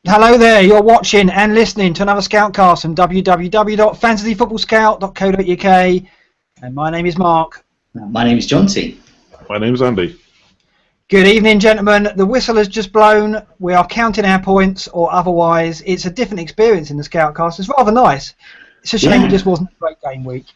Hello there, you're watching and listening to another Scoutcast from www.fantasyfootballscout.co.uk, and my name is Mark. My name is John T. My name's Andy. Good evening, gentlemen. The whistle has just blown. We are counting our points, or otherwise it's a different experience in the Scoutcast. It's rather nice. It's a shame it just wasn't a great game week.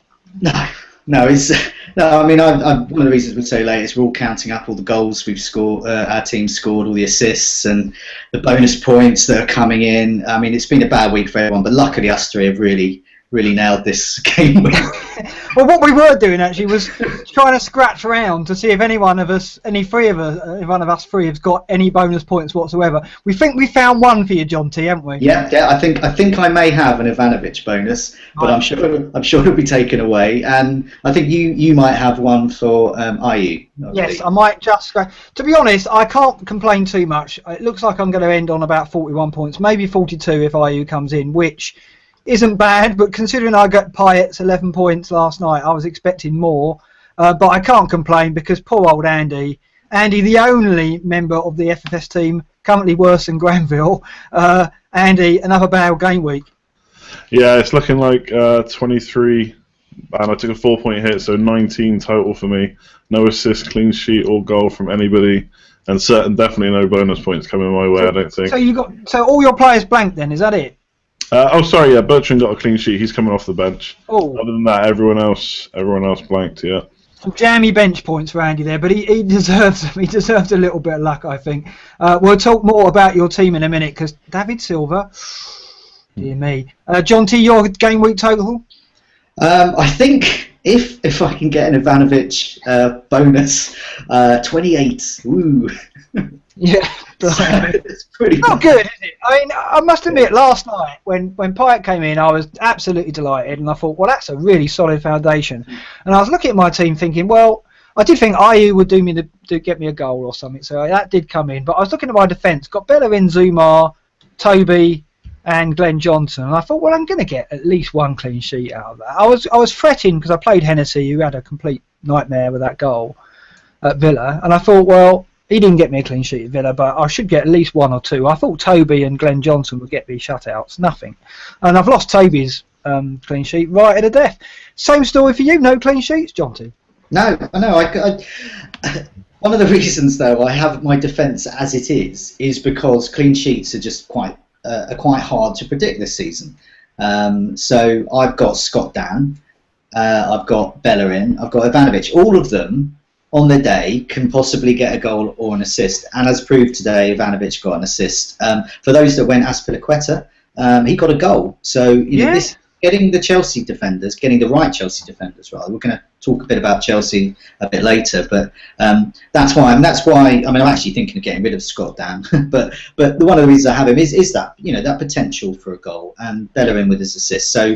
No, it's no. I mean, one of the reasons we're so late is we're all counting up all the goals we've scored. Our team scored, all the assists and the bonus points that are coming in. I mean, it's been a bad week for everyone, but luckily us three have really nailed this game week. Well, what we were doing actually was trying to scratch around to see if any one of us three has got any bonus points whatsoever. We think we found one for you, John T, haven't we? Yeah. I think I may have an Ivanovic bonus, but I'm sure it'll be taken away. And I think you might have one for IU. Yes, I might just scratch. To be honest, I can't complain too much. It looks like I'm going to end on about 41 points, maybe 42 if IU comes in, which isn't bad, but considering I got Payet's 11 points last night, I was expecting more. But I can't complain because poor old Andy, the only member of the FFS team currently worse than Granville, Andy, another bad game week. Yeah, it's looking like 23, and I took a 4-point hit, so 19 total for me. No assist, clean sheet, or goal from anybody, and definitely no bonus points coming my way. I don't think. So all your players blanked then? Is that it? Bertrand got a clean sheet. He's coming off the bench. Oh. Other than that, everyone else blanked. Yeah. Some jammy bench points for Andy there, but he deserves a little bit of luck, I think. We'll talk more about your team in a minute because David Silva, dear me. John T, your game week total? I think if I can get an Ivanovic bonus, 28. Ooh. Yeah. It's pretty not good, is it? I mean, I must admit, last night when Payet came in, I was absolutely delighted, and I thought, well, that's a really solid foundation. And I was looking at my team, thinking, well, I did think IU would get me a goal or something, so that did come in. But I was looking at my defence, got Bellerin, Zumar, Toby, and Glenn Johnson, and I thought, well, I'm going to get at least one clean sheet out of that. I was fretting because I played Hennessy, who had a complete nightmare with that goal at Villa, and I thought, well, he didn't get me a clean sheet at Villa, but I should get at least one or two. I thought Toby and Glenn Johnson would get me shutouts. Nothing. And I've lost Toby's clean sheet right at the death. Same story for you, no clean sheets, Jonty? No, I know. One of the reasons, though, I have my defence as it is because clean sheets are just quite hard to predict this season. So I've got Scott Dan, I've got Bellerin, I've got Ivanovic. All of them on the day can possibly get a goal or an assist, and as proved today, Ivanovic got an assist. For those that went Azpilicueta, he got a goal. So getting the Chelsea defenders, getting the right Chelsea defenders, rather. We're going to talk a bit about Chelsea a bit later, but that's why. I'm actually thinking of getting rid of Scott Dan, but one of the reasons I have him is that that potential for a goal, and Bellerin with his assist. So.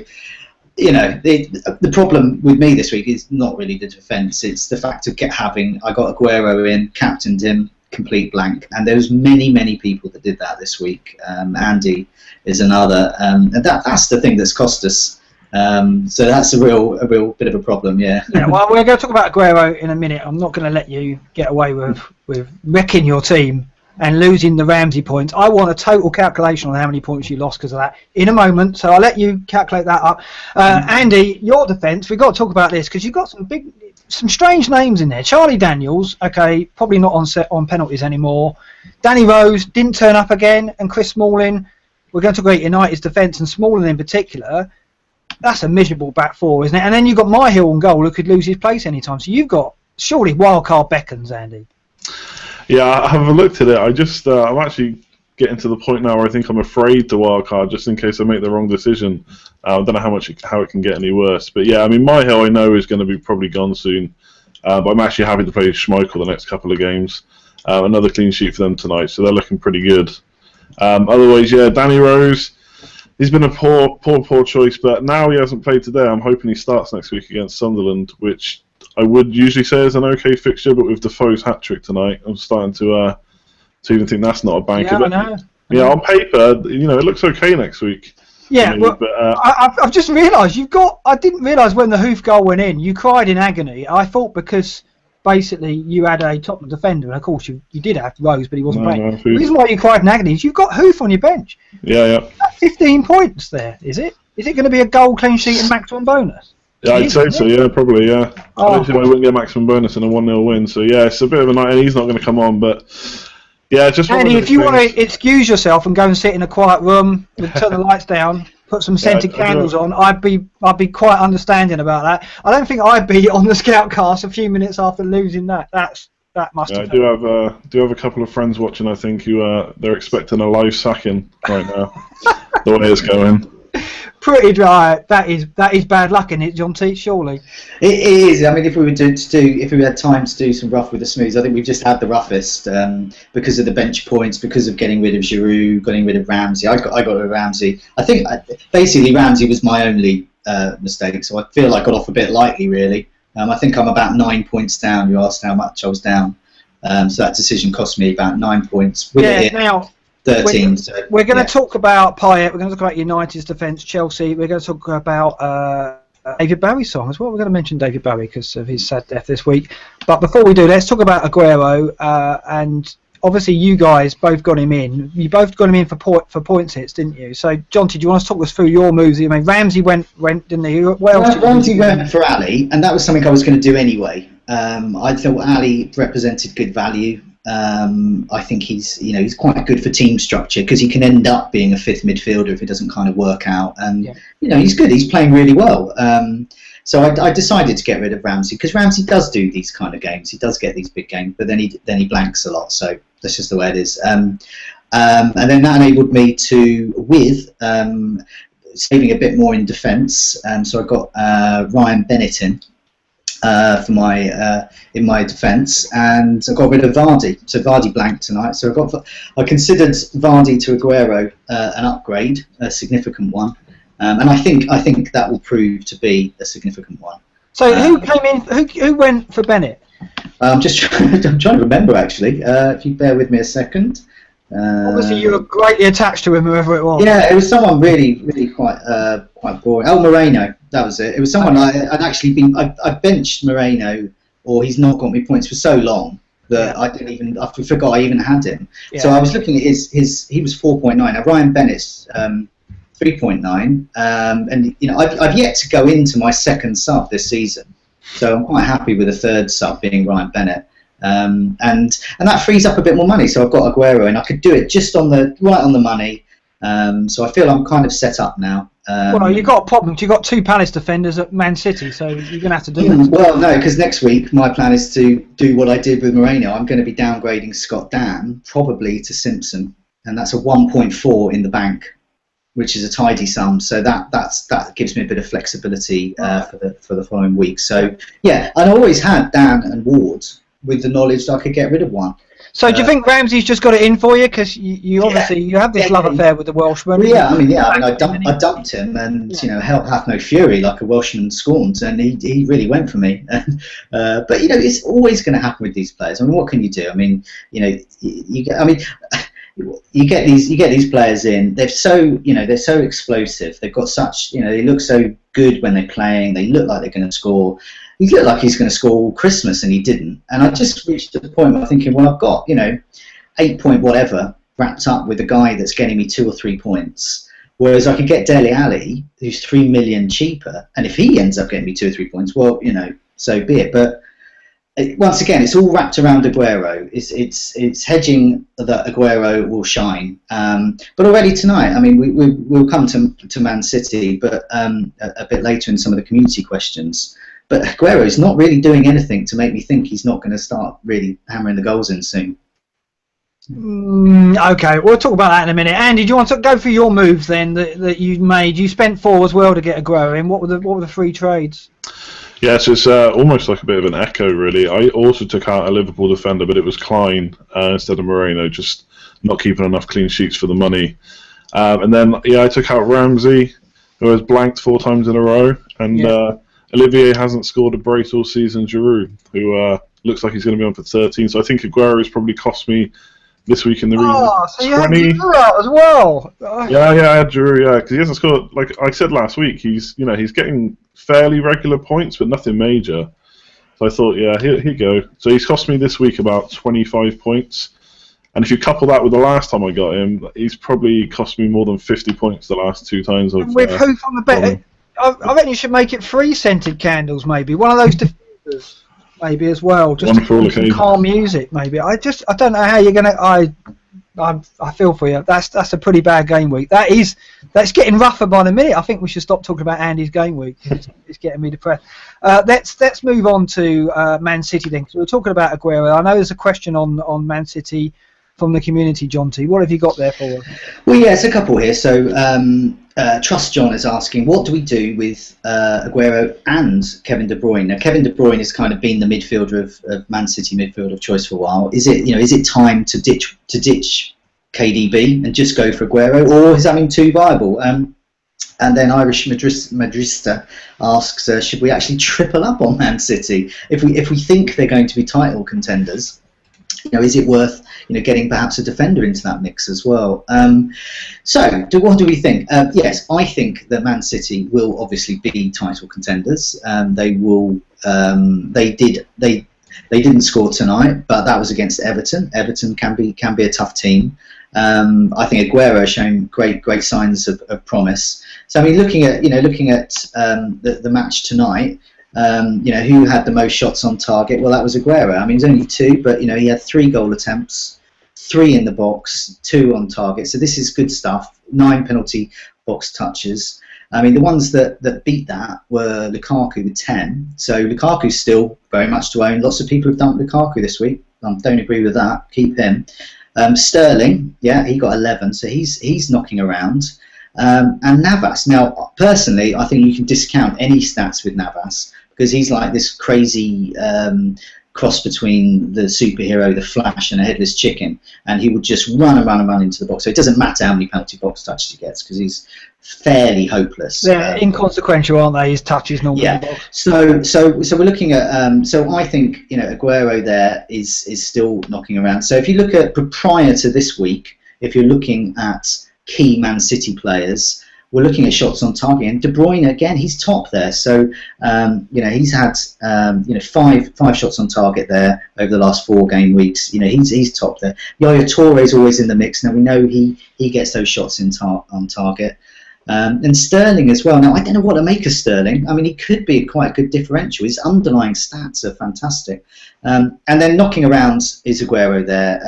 The problem with me this week is not really the defence, it's the fact of I got Aguero in, captained him, complete blank, and there's many people that did that this week. Andy is another, and that's the thing that's cost us. So that's a real bit of a problem, yeah. Yeah, well, we're going to talk about Aguero in a minute. I'm not going to let you get away with wrecking your team and losing the Ramsey points. I want a total calculation on how many points you lost because of that in a moment, so I'll let you calculate that up. Andy, your defence, we've got to talk about this because you've got some strange names in there. Charlie Daniels, okay, probably not on penalties anymore. Danny Rose didn't turn up again, and Chris Smalling, we're going to talk about United's defence and Smalling in particular. That's a miserable back four, isn't it? And then you've got Myhill on goal who could lose his place anytime. So you've got surely wildcard beckons, Andy. Yeah, I haven't looked at it. I'm actually getting to the point now where I think I'm afraid to wildcard just in case I make the wrong decision. I don't know how it can get any worse. But yeah, I mean, Myhill I know is going to be probably gone soon. But I'm actually happy to play Schmeichel the next couple of games. Another clean sheet for them tonight, so they're looking pretty good. Otherwise, yeah, Danny Rose, he's been a poor choice, but now he hasn't played today. I'm hoping he starts next week against Sunderland, which I would usually say is an okay fixture, but with Defoe's hat-trick tonight, I'm starting to even think that's not a banker. Yeah, I know. Yeah, on paper, it looks okay next week. Yeah, well, I've just realised I didn't realise when the Hoof goal went in, you cried in agony. I thought because basically you had a top defender, and of course you did have Rose, but he wasn't playing. No, The reason why you cried in agony is you've got Hoof on your bench. Yeah. That's 15 points there, is it? Is it going to be a goal, clean sheet, and maximum bonus? Yeah, I'd say so. Yeah, probably. Yeah. Oh. I don't see why I wouldn't get maximum bonus in a 1-0 win. So yeah, it's a bit of a night, and he's not going to come on, but. Yeah, just Andy, if you want to excuse yourself and go and sit in a quiet room, turn the lights down, put some scented candles on, I'd be quite understanding about that. I don't think I'd be on the Scoutcast a few minutes after losing that. That must have. I do have a couple of friends watching. I think who they're expecting a live sacking right now. The way it's going. Pretty dry. That is bad luck, isn't it, John T? Surely. It is. I mean, if we were if we had time to do some rough with the smooths, I think we've just had the roughest because of the bench points, because of getting rid of Giroud, getting rid of Ramsey. I got rid of Ramsey. I think basically Ramsey was my only mistake, so I feel I got off a bit lightly, really. I think I'm about 9 points down. You asked how much I was down, so that decision cost me about 9 points. Now. 13. We're going to talk about Payet. We're going to talk about United's defence, Chelsea. We're going to talk about David Bowie's song as well. We're going to mention David Bowie because of his sad death this week. But before we do, let's talk about Aguero. And obviously, you guys both got him in. You both got him in for points hits, didn't you? So, John, do you want to talk us through your moves? I mean, Ramsey went, didn't he? Ramsey went for Ali, and that was something I was going to do anyway. I thought Ali represented good value. I think he's quite good for team structure because he can end up being a fifth midfielder if it doesn't kind of work out. And he's good. He's playing really well. So I decided to get rid of Ramsey because Ramsey does do these kind of games. He does get these big games, but then he blanks a lot. So that's just the way it is. And then that enabled me to saving a bit more in defence. So I got Ryan Bennett in. For in my defence, and I got rid of Vardy. So Vardy blanked tonight. So I considered Vardy to Aguero an upgrade, a significant one, and I think that will prove to be a significant one. So who came in? Who went for Bennett? I'm trying to remember actually. If you bear with me a second. Obviously, you were greatly attached to him, whoever it was. Yeah, it was someone really quite boring. El Moreno, that was it. It was someone I'd actually been. I benched Moreno, or he's not got me points for so long that I forgot I even had him. Yeah. So I was looking at his. He was 4.9. Now Ryan Bennett's 3.9, and I've yet to go into my second sub this season, so I'm quite happy with the third sub being Ryan Bennett. And that frees up a bit more money, so I've got Aguero, and I could do it just right on the money. So I feel I'm kind of set up now. Well, you've got a problem. You've got two Palace defenders at Man City, so you're going to have to do that. Well, no, because next week my plan is to do what I did with Moreno. I'm going to be downgrading Scott Dan probably to Simpson, and that's a 1.4 in the bank, which is a tidy sum. So that gives me a bit of flexibility for the following week. So yeah, and I always had Dan and Ward, with the knowledge that I could get rid of one. So do you think Ramsey's just got it in for you? Because you obviously you have this love affair with the Welshman. Well, I dumped him, and hell hath no fury, like a Welshman scorns, and he really went for me. But it's always going to happen with these players. I mean, what can you do? I mean, you get these players in. They're so explosive. They've got such they look so good when they're playing. They look like they're going to score. He looked like he's going to score all Christmas, and he didn't. And I just reached the point where I'm thinking, well, I've got 8 point whatever wrapped up with a guy that's getting me 2 or 3 points, whereas I could get Dele Alli, who's 3 million cheaper, and if he ends up getting me 2 or 3 points, well, so be it. But once again, it's all wrapped around Aguero. It's hedging that Aguero will shine. But already tonight, I mean, we'll come to Man City, but a bit later in some of the community questions. But Aguero is not really doing anything to make me think he's not going to start really hammering the goals in soon. Okay, we'll talk about that in a minute. Andy, do you want to go through your moves then that you made? You spent 4 as well to get Aguero in. What were the free trades? Yeah, so it's almost like a bit of an echo, really. I also took out a Liverpool defender, but it was Klein instead of Moreno, just not keeping enough clean sheets for the money. And then, I took out Ramsey, who has blanked 4 times in a row, and Olivier hasn't scored a brace all season. Giroud, who looks like he's going to be on for 13. So I think Aguero has probably cost me this week in the region. Oh, so you had Giroud out as well. Yeah, I had Giroud, because he hasn't scored. Like I said last week, he's getting fairly regular points, but nothing major. So I thought, yeah, here you go. So he's cost me this week about 25 points. And if you couple that with the last time I got him, he's probably cost me more than 50 points the last 2 times. With Hoof on the bet, I reckon you should make it 3 scented candles, maybe. One of those diffusers, maybe, as well. Just one for all occasions. Calm music, maybe. I don't know how you're going to... I feel for you. That's a pretty bad game week. That's getting rougher by the minute. I think we should stop talking about Andy's game week. It's getting me depressed. Let's move on to Man City then, because we were talking about Aguero. I know there's a question on Man City from the community, John T. What have you got there for us? Well, yeah, it's a couple here. So Trust John is asking, what do we do with Aguero and Kevin De Bruyne? Now, Kevin De Bruyne has kind of been the midfielder of Man City midfield of choice for a while. Is it time to ditch KDB and just go for Aguero, or is having 2 viable? And then Irish Madrista asks, should we actually triple up on Man City if we think they're going to be title contenders? Is it worth getting perhaps a defender into that mix as well? What do we think? Yes, I think that Man City will obviously be title contenders. They will. They didn't score tonight, but that was against Everton. Everton can be a tough team. I think Aguero has shown great signs of promise. So I mean, looking at the match tonight. Who had the most shots on target? Well, that was Aguero. I mean, it was only 2, but he had 3 goal attempts, 3 in the box, 2 on target. So this is good stuff. 9 penalty box touches. I mean, the ones that beat that were Lukaku with 10. So Lukaku's still very much to own. Lots of people have dumped Lukaku this week. Don't agree with that. Keep him. Sterling, yeah, he got 11. So he's knocking around. And Navas. Now, personally, I think you can discount any stats with Navas, because he's like this crazy cross between the superhero, the Flash, and a headless chicken, and he would just run into the box. So it doesn't matter how many penalty box touches he gets, because he's fairly hopeless. They're inconsequential, aren't they? His touches normally. Yeah. In the box. So we're looking at. So I think Aguero there is still knocking around. So if you look at prior to this week, if you're looking at key Man City players, we're looking at shots on target, and De Bruyne again, he's top there. So he's had 5 shots on target there over the last 4 game weeks. He's top there. Yaya Toure is always in the mix. Now we know he gets those shots on target. And Sterling as well. Now I don't know what to make of Sterling. I mean, he could be quite a good differential. His underlying stats are fantastic. And then knocking around is Aguero there.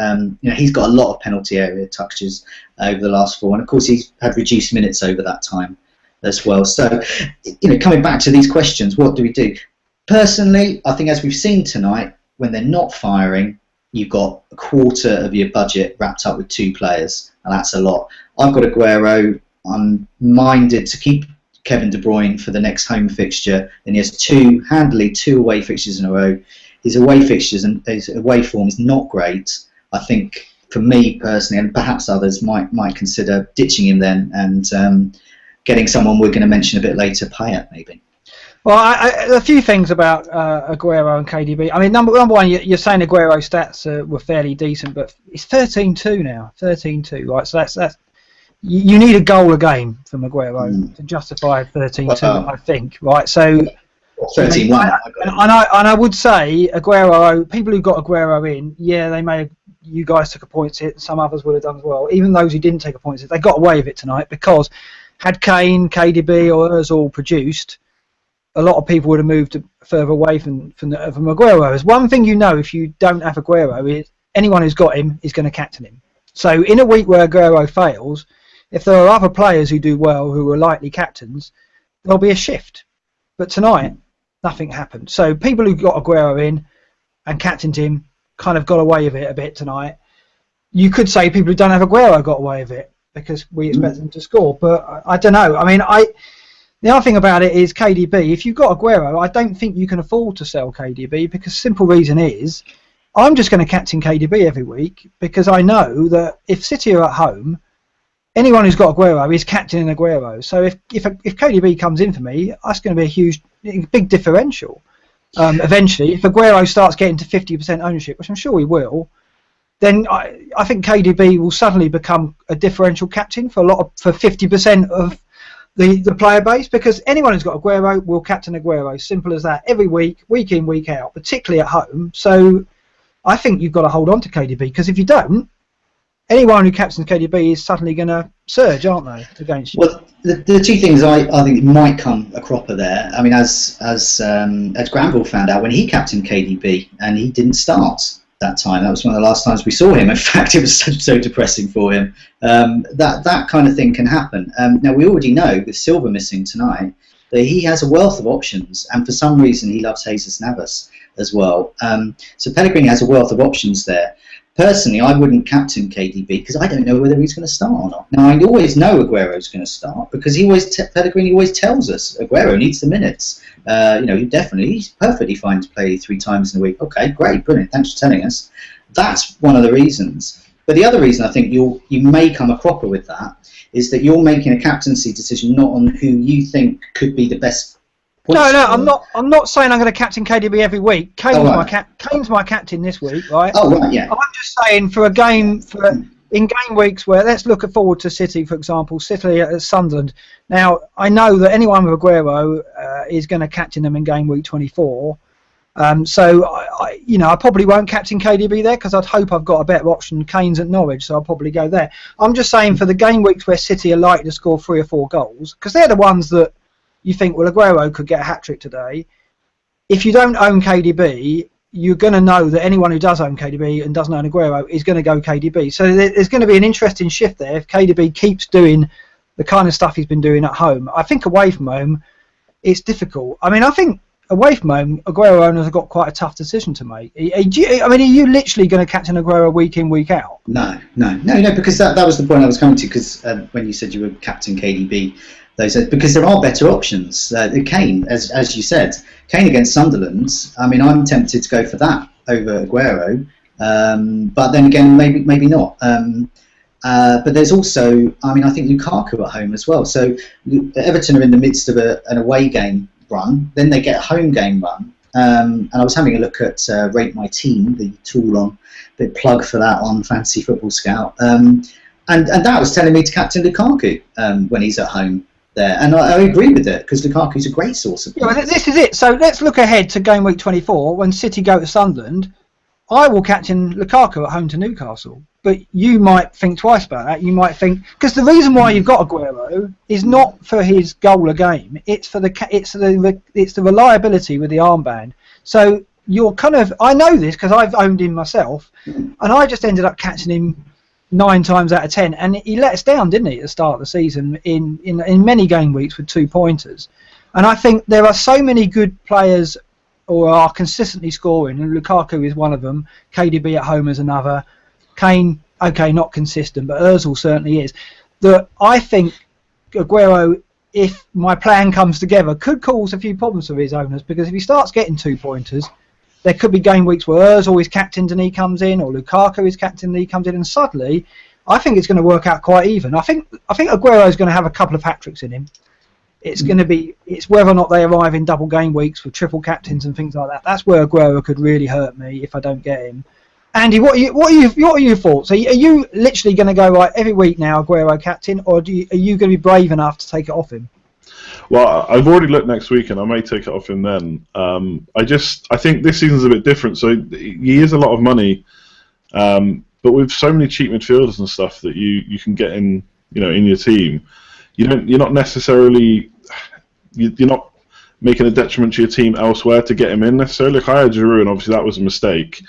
He's got a lot of penalty area touches over the last 4, and of course he's had reduced minutes over that time as well. So, coming back to these questions, what do we do? Personally, I think as we've seen tonight, when they're not firing, you've got a quarter of your budget wrapped up with 2 players, and that's a lot. I've got Aguero. I'm minded to keep Kevin De Bruyne for the next home fixture, and he has handily two away fixtures in a row. His away fixtures and his away form is not great. I think for me personally, and perhaps others might consider ditching him then and getting someone we're going to mention a bit later, Payet maybe. Well, a few things about Aguero and KDB. I mean, number one, you're saying Aguero stats were fairly decent, but it's 13-2 now, 13-2, right? So that's you need a goal a game from Aguero to justify 13-2, I think, right? So 13-1. And I would say Aguero, people who got Aguero in, yeah, you guys took a points hit, some others would have done as well. Even those who didn't take a points hit, they got away with it tonight, because had Kane, KDB or Ozil produced, a lot of people would have moved further away from Aguero. There's one thing if you don't have Aguero, is anyone who's got him is going to captain him. So in a week where Aguero fails, if there are other players who do well, who are likely captains, there'll be a shift. But tonight, nothing happened. So people who got Aguero in and captained him kind of got away with it a bit tonight. You could say people who don't have Aguero got away with it because we expect them to score. But I don't know. I mean, the other thing about it is KDB. If you've got Aguero, I don't think you can afford to sell KDB, because simple reason is I'm just going to captain KDB every week, because I know that if City are at home, anyone who's got Aguero is captaining Aguero. So if KDB comes in for me, that's going to be a big differential. Eventually, if Aguero starts getting to 50% ownership, which I'm sure he will, then I think KDB will suddenly become a differential captain for 50% of the player base, because anyone who's got Aguero will captain Aguero. Simple as that. Every week in, week out, particularly at home. So I think you've got to hold on to KDB, because if you don't, anyone who captains KDB is suddenly going to surge, aren't they, against you? Well, the two things I think might come a cropper there. I mean, as Granville found out when he captained KDB and he didn't start that time. That was one of the last times we saw him. In fact, it was so depressing for him. That kind of thing can happen. Now, we already know, with Silva missing tonight, that he has a wealth of options, and for some reason he loves Jesus Navas as well. So Pellegrini has a wealth of options there. Personally, I wouldn't captain KDB because I don't know whether he's going to start or not. Now, I always know Aguero's going to start because Pellegrini always tells us Aguero needs the minutes. He's perfectly fine to play 3 times in a week. Okay, great, brilliant. Thanks for telling us. That's one of the reasons. But the other reason I think you may come a cropper with that is that you're making a captaincy decision not on who you think could be the best. No, I'm not saying I'm going to captain KDB every week. Kane's my captain this week, right? Oh, right, yeah. I'm just saying in game weeks where, let's look forward to City, for example, City at Sunderland. Now, I know that anyone with Aguero is going to captain them in game week 24. So I probably won't captain KDB there because I'd hope I've got a better option. Kane's at Norwich, so I'll probably go there. I'm just saying for the game weeks where City are likely to score 3 or 4 goals, because they're the ones that you think, well, Aguero could get a hat-trick today. If you don't own KDB, you're going to know that anyone who does own KDB and doesn't own Aguero is going to go KDB. So there's going to be an interesting shift there if KDB keeps doing the kind of stuff he's been doing at home. I think away from home, it's difficult. I mean, I think away from home, Aguero owners have got quite a tough decision to make. Are you literally going to captain Aguero week in, week out? No, because that was the point I was coming to, because when you said you were captain KDB, because there are better options. Kane, as you said, Kane against Sunderland. I mean, I'm tempted to go for that over Aguero, but then again, maybe not. But there's also, I mean, I think Lukaku at home as well. So Everton are in the midst of an away game run, then they get a home game run. And I was having a look at Rate My Team, the tool on, bit plug for that on Fantasy Football Scout, and that was telling me to captain Lukaku when he's at home there, and I agree with it because Lukaku's a great source of points. Yeah, this is it. So let's look ahead to game week 24 when City go to Sunderland. I will captain Lukaku at home to Newcastle, but you might think twice about that. You might think, because the reason why you've got Aguero is not for his goal a game. It's the reliability with the armband. So you're kind of, I know this because I've owned him myself, and I just ended up catching him 9 times out of 10, and he let us down, didn't he, at the start of the season in many game weeks with 2 pointers. And I think there are so many good players who are consistently scoring, and Lukaku is one of them. KDB at home is another. Kane, okay, not consistent, but Ozil certainly is. That I think Aguero, if my plan comes together, could cause a few problems for his owners, because if he starts getting 2 pointers, there could be game weeks where Ozil is captained and he comes in, or Lukaku is captained and he comes in, and suddenly, I think it's going to work out quite even. I think Aguero is going to have a couple of hat-tricks in him. It's whether or not they arrive in double game weeks with triple captains and things like that. That's where Aguero could really hurt me if I don't get him. Andy, what are your thoughts? Are you literally going to go right every week now, Aguero captain, or are you going to be brave enough to take it off him? Well, I've already looked next week, and I may take it off him then. I think this season's a bit different. So he is a lot of money, but with so many cheap midfielders and stuff that you can get in your team, you're not necessarily you're not making a detriment to your team elsewhere to get him in necessarily. Like I had Giroud, and obviously that was a mistake.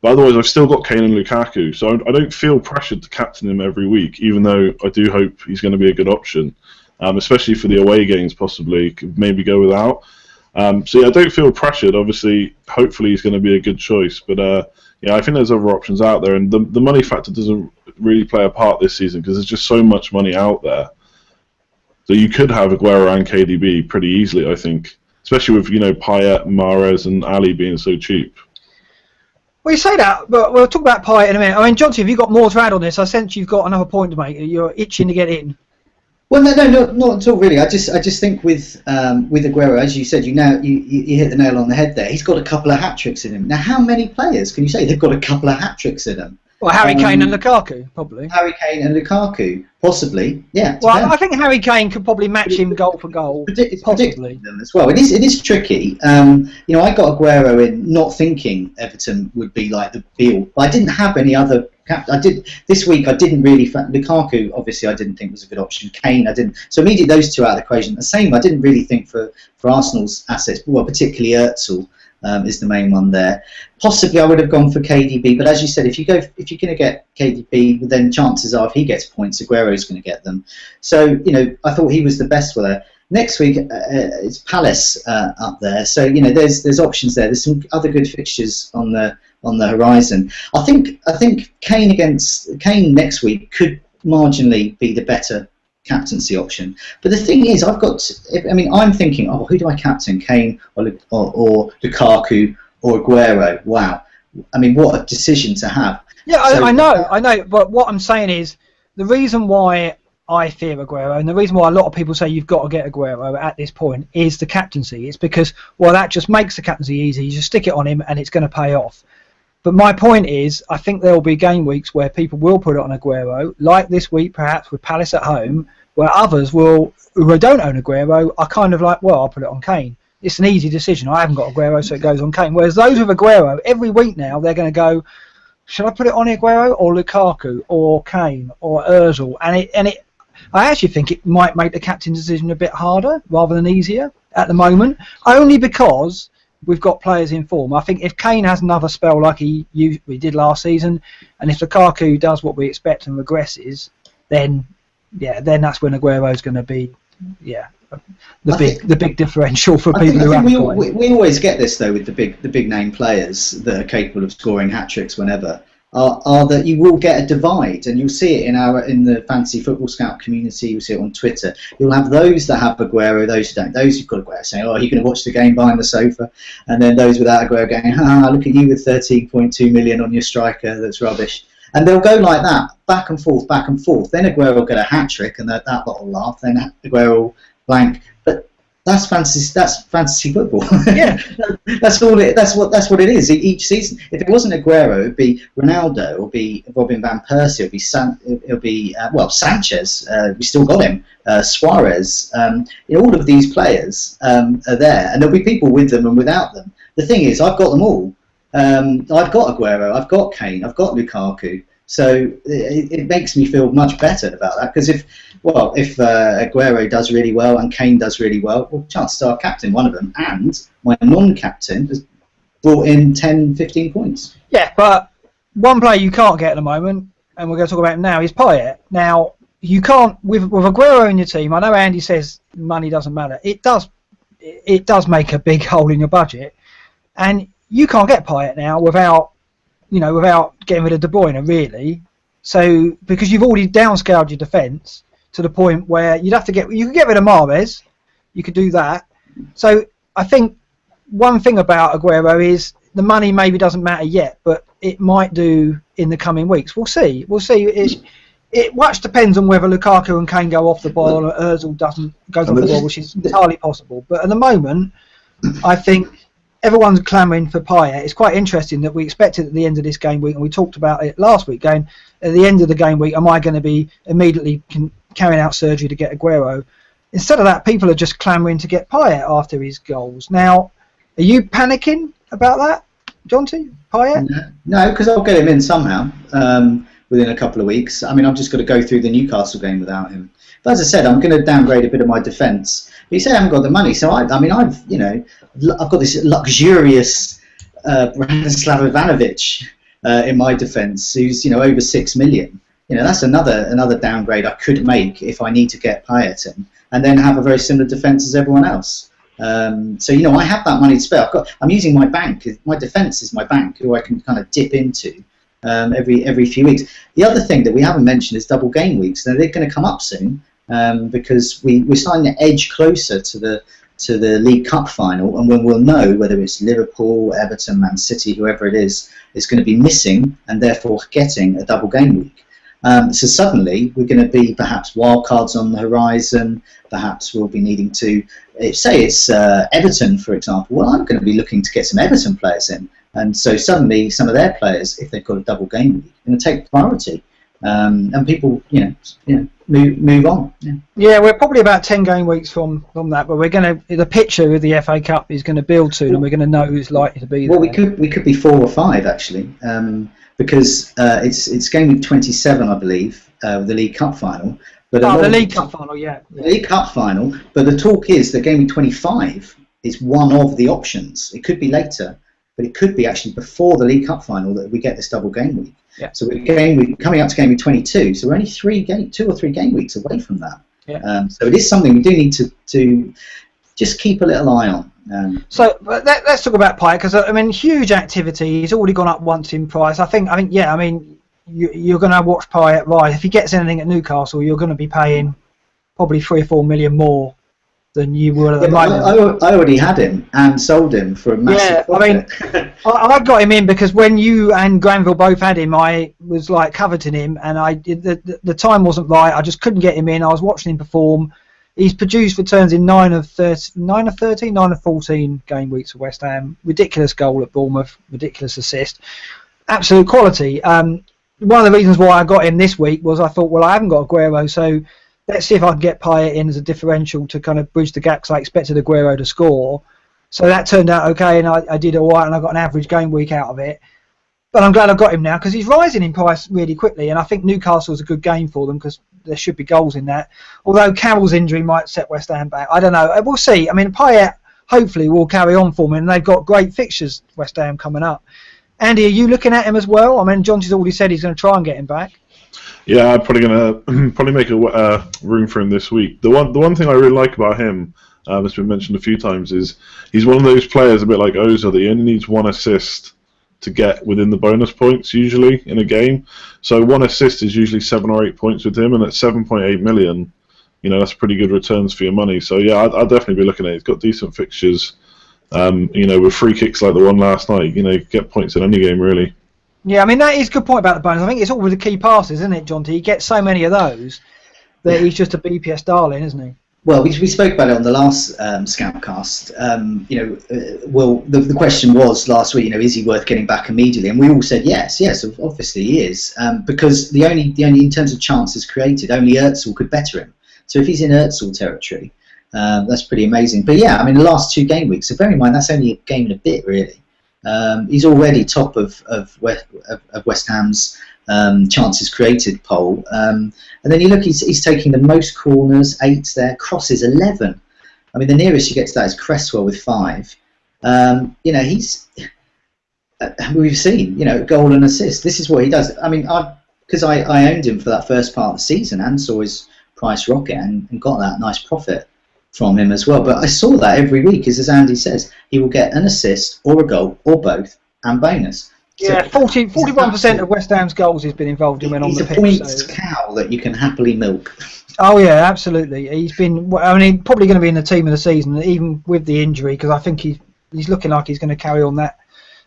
But otherwise, I've still got Kane and Lukaku, so I don't feel pressured to captain him every week, even though I do hope he's going to be a good option. Especially for the away games, possibly could maybe go without. So yeah, I don't feel pressured. Obviously, hopefully he's going to be a good choice. But I think there's other options out there, and the money factor doesn't really play a part this season because there's just so much money out there. So you could have Aguero and KDB pretty easily, I think, especially with Payet, Mahrez, and Ali being so cheap. Well, you say that, but we'll talk about Payet in a minute. I mean, Johnson, have you got more to add on this? I sense you've got another point to make. You're itching to get in. Well, no, not at all, really. I just think with Aguero, as you said, you hit the nail on the head there. He's got a couple of hat tricks in him. Now, how many players can you say they've got a couple of hat tricks in them? Well, Harry Kane and Lukaku, probably. Harry Kane and Lukaku, possibly, yeah. Well, depends. I think Harry Kane could probably match him goal for goal, It's possibly. them as well. It is tricky. I got Aguero in not thinking Everton would be like the deal. I didn't have any other. This week. I didn't really. Lukaku, obviously, I didn't think was a good option. Kane, I didn't. So immediately those two out of the equation. The same. I didn't really think for Arsenal's assets. Well, particularly Özil is the main one there. Possibly I would have gone for KDB, but as you said, if you're going to get KDB, then chances are if he gets points, Aguero's going to get them. So I thought he was the best for there. Next week it's Palace up there, so there's options there. There's some other good fixtures on the horizon. I think Kane next week could marginally be the better captaincy option. But the thing is, I'm thinking, who do I captain? Kane or Lukaku or Aguero? Wow, what a decision to have. Yeah, I know. But what I'm saying is, the reason why I fear Aguero, and the reason why a lot of people say you've got to get Aguero at this point, is the captaincy. It's because, that just makes the captaincy easy. You just stick it on him and it's going to pay off. But my point is, I think there will be game weeks where people will put it on Aguero, like this week perhaps with Palace at home, where others who don't own Aguero are kind of like, I'll put it on Kane. It's an easy decision. I haven't got Aguero, so it goes on Kane. Whereas those with Aguero, every week now, they're going to go, should I put it on Aguero or Lukaku or Kane or Özil? And I actually think it might make the captain decision a bit harder rather than easier at the moment, only because we've got players in form. I think if Kane has another spell like we did last season, and if Lukaku does what we expect and regresses, then that's when Aguero's going to be the big differential for people who haven't got him. We always get this though with the big name players that are capable of scoring hat tricks whenever. Are that you will get a divide, and you'll see it in the fantasy football scout community. You'll see it on Twitter. You'll have those that have Aguero, those who don't. Those who've got Aguero saying, "Oh, you're going to watch the game behind the sofa," and then those without Aguero going, "Look at you with 13.2 million on your striker. That's rubbish." And they'll go like that, back and forth, back and forth. Then Aguero will get a hat trick, and that lot will laugh. Then Aguero will blank. But that's fantasy football. Yeah, that's what it is each season. If it wasn't Aguero, it'd be Ronaldo, it'll be Robin van Persie, it'll be Sanchez. We still got him. Suarez. All of these players are there, and there'll be people with them and without them. The thing is, I've got them all. I've got Aguero, I've got Kane, I've got Lukaku. So it makes me feel much better about that, because if Aguero does really well and Kane does really well, chances are captain one of them, and my non-captain has brought in 10, 15 points. Yeah, but one player you can't get at the moment, and we're going to talk about him now, is Payet. Now, you can't, with Aguero in your team, I know Andy says money doesn't matter. It does make a big hole in your budget, and you can't get Payet now without getting rid of De Bruyne, really. So, because you've already downscaled your defence to the point where you could get rid of Mahrez, you could do that. So, I think one thing about Aguero is the money maybe doesn't matter yet, but it might do in the coming weeks. We'll see. It much depends on whether Lukaku and Kane go off the ball or Özil goes off the ball, which is entirely possible. But at the moment, I think everyone's clamouring for Payet. It's quite interesting that we expected at the end of this game week, and we talked about it last week, going, at the end of the game week, am I going to be immediately carrying out surgery to get Aguero? Instead of that, people are just clamouring to get Payet after his goals. Now, are you panicking about that, Jonty? Payet? No, because I'll get him in somehow within a couple of weeks. I'm just going to go through the Newcastle game without him. But as I said, I'm going to downgrade a bit of my defence. But you say I haven't got the money, so I've got this luxurious Branislav Ivanovic in my defence, who's over 6 million. That's another downgrade I could make if I need to get Payet in, and then have a very similar defence as everyone else. So I have that money to spare. I'm using my bank. My defence is my bank, who I can kind of dip into every few weeks. The other thing that we haven't mentioned is double game weeks. Now, they're going to come up soon because we're starting to edge closer to the League Cup final, and when we'll know whether it's Liverpool, Everton, Man City, whoever it is going to be missing and therefore getting a double game week. So suddenly we're going to be perhaps wildcards on the horizon. Perhaps we'll be needing to say it's Everton, for example. Well, I'm going to be looking to get some Everton players in And so suddenly some of their players, if they've got a double game week, are going to take priority. And people, move on. Yeah, we're probably about 10 game weeks from that, but the picture of the FA Cup is going to build soon, and we're going to know who's likely to be there. Well, we could be 4 or 5 actually, because it's game week 27, I believe, with the League Cup final. But the League Cup final, yeah. The League Cup final, but the talk is that game week 25 is one of the options. It could be later, but it could be actually before the League Cup final that we get this double game week. Yeah. So we're coming up to game week 22, so we're only 2 or 3 game weeks away from that. Yeah. So it is something we do need to just keep a little eye on. So let's talk about Payet, because huge activity. He's already gone up once in price. I think you're going to watch Payet rise. If he gets anything at Newcastle, you're going to be paying probably 3 or 4 million more than you would at the moment. I already had him and sold him for a massive profit. I got him in because when you and Granville both had him, I was like coveting him, and the time wasn't right. I just couldn't get him in. I was watching him perform. He's produced returns in 9 of 14 game weeks for West Ham. Ridiculous goal at Bournemouth. Ridiculous assist. Absolute quality. One of the reasons why I got him this week was I thought, well, I haven't got Aguero, so let's see if I can get Payet in as a differential to kind of bridge the gap, because I expected Aguero to score. So that turned out okay, and I did all right, and I got an average game week out of it. But I'm glad I got him now, because he's rising in price really quickly, and I think Newcastle's a good game for them, because there should be goals in that. Although Carroll's injury might set West Ham back. I don't know. We'll see. Payet hopefully will carry on for me, and they've got great fixtures, West Ham, coming up. Andy, are you looking at him as well? Johnson's already said he's going to try and get him back. Yeah, I'm probably going to make a room for him this week. The one thing I really like about him, that's been mentioned a few times, is he's one of those players, a bit like Ozil, that he only needs 1 assist to get within the bonus points usually in a game. So 1 assist is usually 7 or 8 points with him, and at 7.8 million, that's pretty good returns for your money. So yeah, I'd definitely be looking at it. He's got decent fixtures. With free kicks like the one last night, get points in any game really. Yeah, that is a good point about the bonus. I think it's all with the key passes, isn't it, Jonty? He gets so many of those that he's just a BPS darling, isn't he? Well, we spoke about it on the last Scoutcast. The question was last week, is he worth getting back immediately? And we all said yes, obviously he is, because the only in terms of chances created, only Özil could better him. So if he's in Özil territory, that's pretty amazing. But yeah, the last 2 game weeks, so bear in mind that's only a game and a bit really. He's already top of West Ham's chances created poll, and then you look, he's taking the most corners, 8 there, crosses 11. The nearest you get to that is Cresswell with 5. We've seen goal and assist. This is what he does. Because I owned him for that first part of the season and saw his price rocket and got that nice profit from him as well. But I saw that every week, as Andy says, he will get an assist or a goal or both and bonus. Yeah, 41% of West Ham's goals he's been involved in when on the pitch. He's a points cow that you can happily milk. Oh yeah, absolutely. He's been, probably going to be in the team of the season, even with the injury, because I think he's looking like he's going to carry on that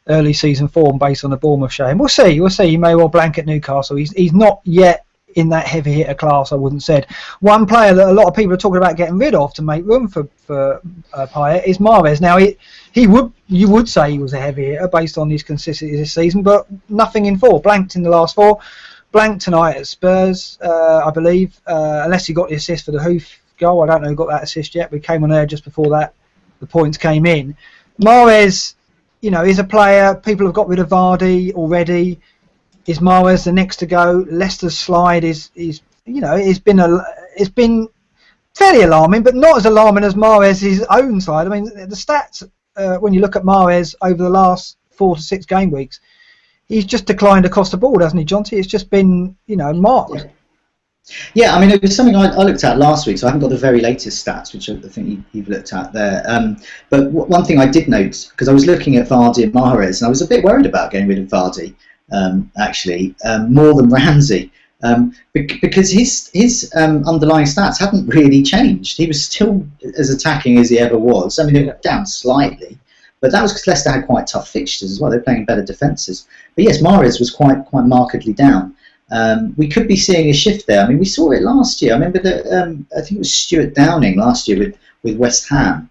early season form based on the Bournemouth show. And we'll see. He may well blank at Newcastle. He's not yet in that heavy hitter class, I wouldn't said. One player that a lot of people are talking about getting rid of to make room for Payet is Mahrez. Now you would say he was a heavy hitter based on his consistency this season, but nothing in 4. Blanked in the last 4. Blanked tonight at Spurs, I believe, unless he got the assist for the Hoof goal. I don't know who got that assist yet. We came on air just before that. The points came in. Mahrez, is a player. People have got rid of Vardy already. Is Mahrez the next to go? Leicester's slide is it's been fairly alarming, but not as alarming as Mahrez's own side. The stats when you look at Mahrez over the last 4 to 6 game weeks, he's just declined across the board, hasn't he, Jonty? It's just been marked. Yeah, it was something I looked at last week, so I haven't got the very latest stats, which I think you've looked at there. But one thing I did note, because I was looking at Vardy and Mahrez, and I was a bit worried about getting rid of Vardy. More than Ramsey, because his underlying stats hadn't really changed. He was still as attacking as he ever was. They were down slightly, but that was because Leicester had quite tough fixtures as well. They were playing better defences. But yes, Mahrez was quite markedly down. We could be seeing a shift there. We saw it last year. I remember that I think it was Stuart Downing last year with West Ham.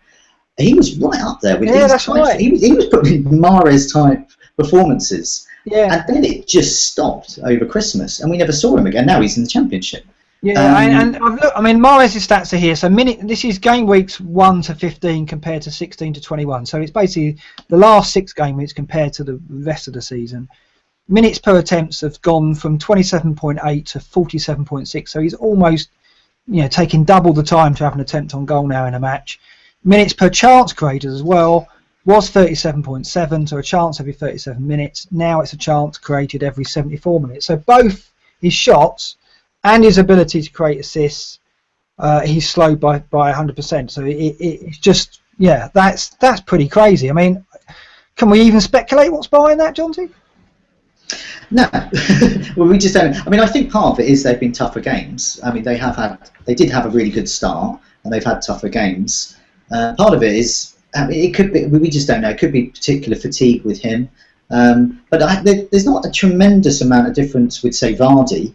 He was right up there with these that's types. right. He was putting Mahrez type performances. Yeah. And then it just stopped over Christmas, and we never saw him again. Now he's in the Championship. Yeah, and I've looked. I mean, Mahrez' stats are here. So this is game weeks 1 to 15 compared to 16 to 21. So it's basically the last 6 game weeks compared to the rest of the season. Minutes per attempts have gone from 27.8 to 47.6. So he's almost, taking double the time to have an attempt on goal now in a match. Minutes per chance created as well was 37.7, so a chance every 37 minutes. Now it's a chance created every 74 minutes. So both his shots and his ability to create assists, he's slowed by 100%. So it's just, that's pretty crazy. I mean, can we even speculate what's behind that, Jonty? No, well, we just don't. I mean, I think part of it is they've been tougher games. I mean, they did have a really good start, and they've had tougher games. Part of it is, it could be, we just don't know. It could be particular fatigue with him, but there's not a tremendous amount of difference with, say, Vardy.